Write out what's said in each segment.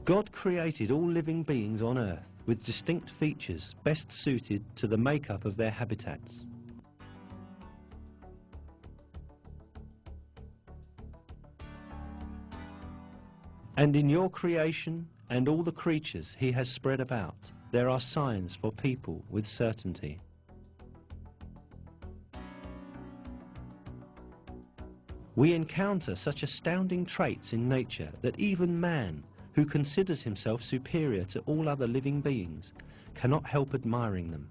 God created all living beings on Earth with distinct features best suited to the makeup of their habitats. And in your creation and all the creatures He has spread about, there are signs for people with certainty. We encounter such astounding traits in nature that even man, who considers himself superior to all other living beings, cannot help admiring them.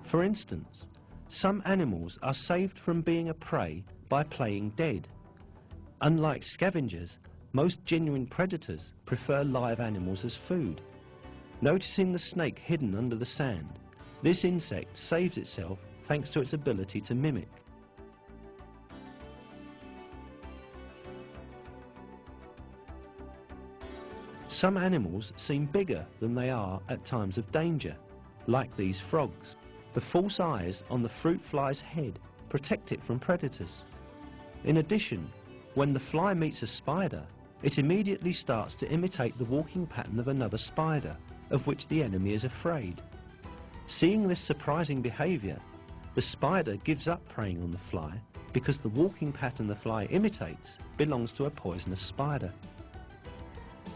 For instance, some animals are saved from being a prey by playing dead. Unlike scavengers, most genuine predators prefer live animals as food. Noticing the snake hidden under the sand, this insect saves itself thanks to its ability to mimic. Some animals seem bigger than they are at times of danger, like these frogs. The false eyes on the fruit fly's head protect it from predators. In addition, when the fly meets a spider, it immediately starts to imitate the walking pattern of another spider, of which the enemy is afraid. Seeing this surprising behavior, the spider gives up preying on the fly because the walking pattern the fly imitates belongs to a poisonous spider.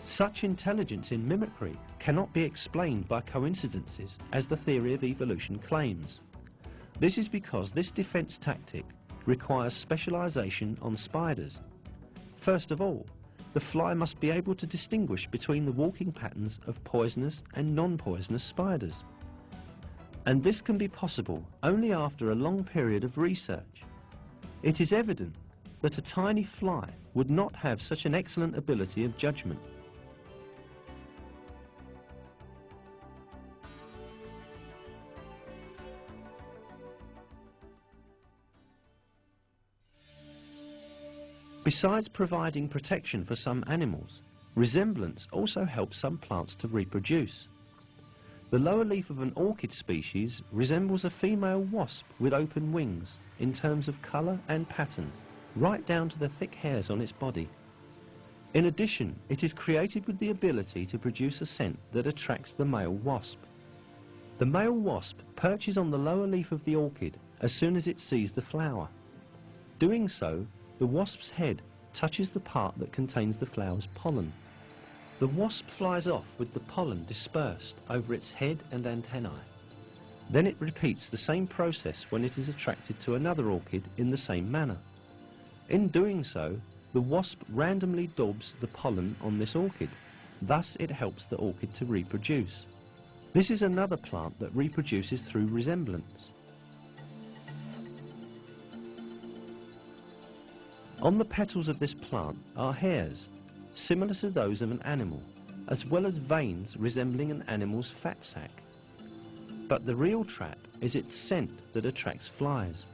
Such intelligence in mimicry cannot be explained by coincidences, as the theory of evolution claims. This is because this defense tactic requires specialization on spiders. First of all, the fly must be able to distinguish between the walking patterns of poisonous and non-poisonous spiders. And this can be possible only after a long period of research. It is evident that a tiny fly would not have such an excellent ability of judgment. Besides providing protection for some animals, resemblance also helps some plants to reproduce. The lower leaf of an orchid species resembles a female wasp with open wings in terms of colour and pattern, right down to the thick hairs on its body. In addition, it is created with the ability to produce a scent that attracts the male wasp. The male wasp perches on the lower leaf of the orchid as soon as it sees the flower. Doing so, the wasp's head touches the part that contains the flower's pollen. The wasp flies off with the pollen dispersed over its head and antennae. Then it repeats the same process when it is attracted to another orchid in the same manner. In doing so, the wasp randomly daubs the pollen on this orchid. Thus it helps the orchid to reproduce. This is another plant that reproduces through resemblance. On the petals of this plant are hairs, similar to those of an animal, as well as veins resembling an animal's fat sac. But the real trap is its scent that attracts flies.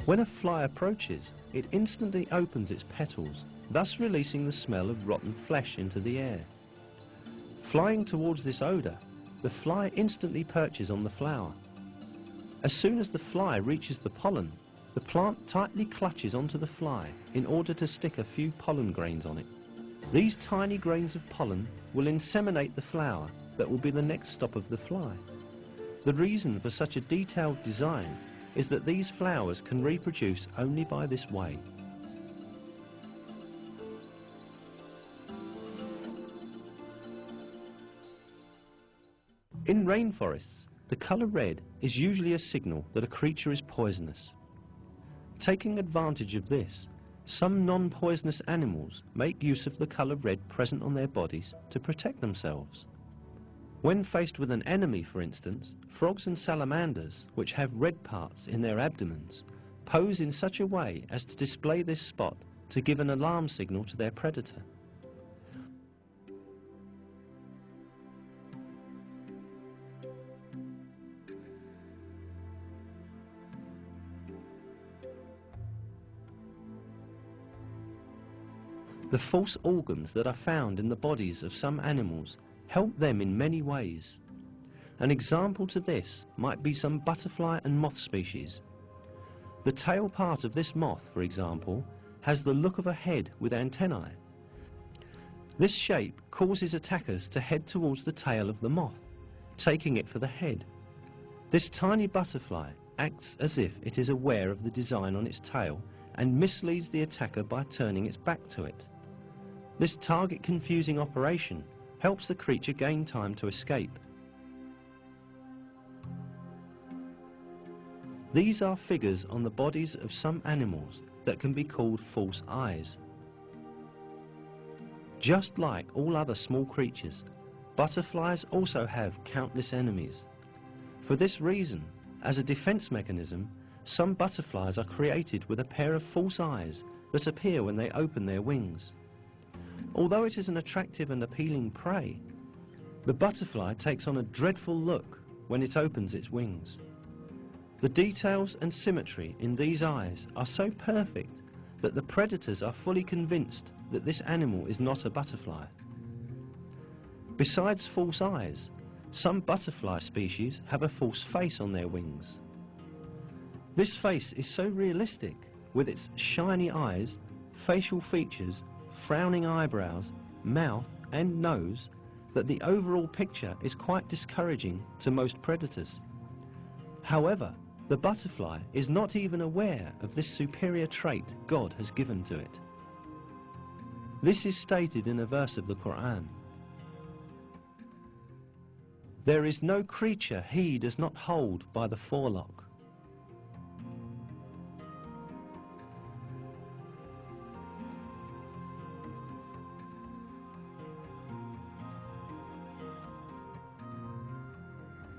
When a fly approaches, it instantly opens its petals, thus releasing the smell of rotten flesh into the air. Flying towards this odour, the fly instantly perches on the flower. As soon as the fly reaches the pollen, the plant tightly clutches onto the fly in order to stick a few pollen grains on it. These tiny grains of pollen will inseminate the flower that will be the next stop of the fly. The reason for such a detailed design is that these flowers can reproduce only by this way. In rainforests, the colour red is usually a signal that a creature is poisonous. Taking advantage of this, some non-poisonous animals make use of the colour red present on their bodies to protect themselves. When faced with an enemy, for instance, frogs and salamanders, which have red parts in their abdomens, pose in such a way as to display this spot to give an alarm signal to their predator. The false organs that are found in the bodies of some animals help them in many ways. An example to this might be some butterfly and moth species. The tail part of this moth, for example, has the look of a head with antennae, This shape causes attackers to head towards the tail of the moth, taking it for the head. This tiny butterfly acts as if it is aware of the design on its tail and misleads the attacker by turning its back to it. This target-confusing operation helps the creature gain time to escape. These are figures on the bodies of some animals that can be called false eyes. Just like all other small creatures, butterflies also have countless enemies. For this reason, as a defense mechanism, some butterflies are created with a pair of false eyes that appear when they open their wings. Although it is an attractive and appealing prey, the butterfly takes on a dreadful look when it opens its wings. The details and symmetry in these eyes are so perfect that the predators are fully convinced that this animal is not a butterfly. Besides false eyes, some butterfly species have a false face on their wings. This face is so realistic, with its shiny eyes, facial features, frowning eyebrows, mouth and nose, that the overall picture is quite discouraging to most predators. However, the butterfly is not even aware of this superior trait God has given to it. This is stated in a verse of the Qur'an. There is no creature he does not hold by the forelock.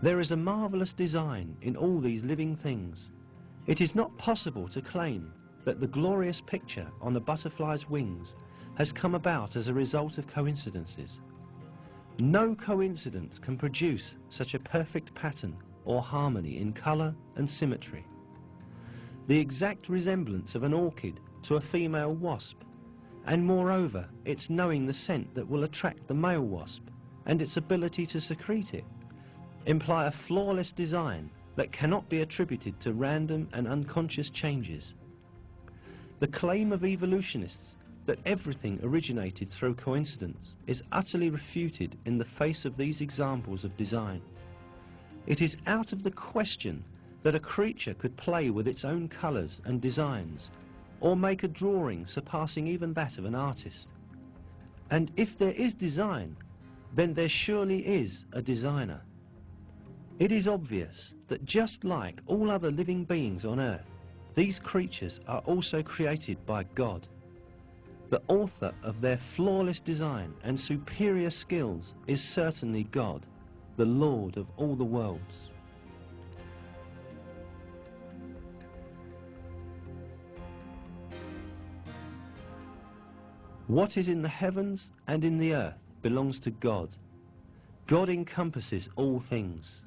There is a marvelous design in all these living things. It is not possible to claim that the glorious picture on a butterfly's wings has come about as a result of coincidences. No coincidence can produce such a perfect pattern or harmony in colour and symmetry. The exact resemblance of an orchid to a female wasp, and moreover its knowing the scent that will attract the male wasp and its ability to secrete it, imply a flawless design that cannot be attributed to random and unconscious changes. The claim of evolutionists that everything originated through coincidence is utterly refuted in the face of these examples of design. It is out of the question that a creature could play with its own colours and designs, or make a drawing surpassing even that of an artist. And if there is design, then there surely is a designer. It is obvious that just like all other living beings on earth, these creatures are also created by God. The author of their flawless design and superior skills is certainly God, the Lord of all the worlds. What is in the heavens and in the earth belongs to God. God encompasses all things.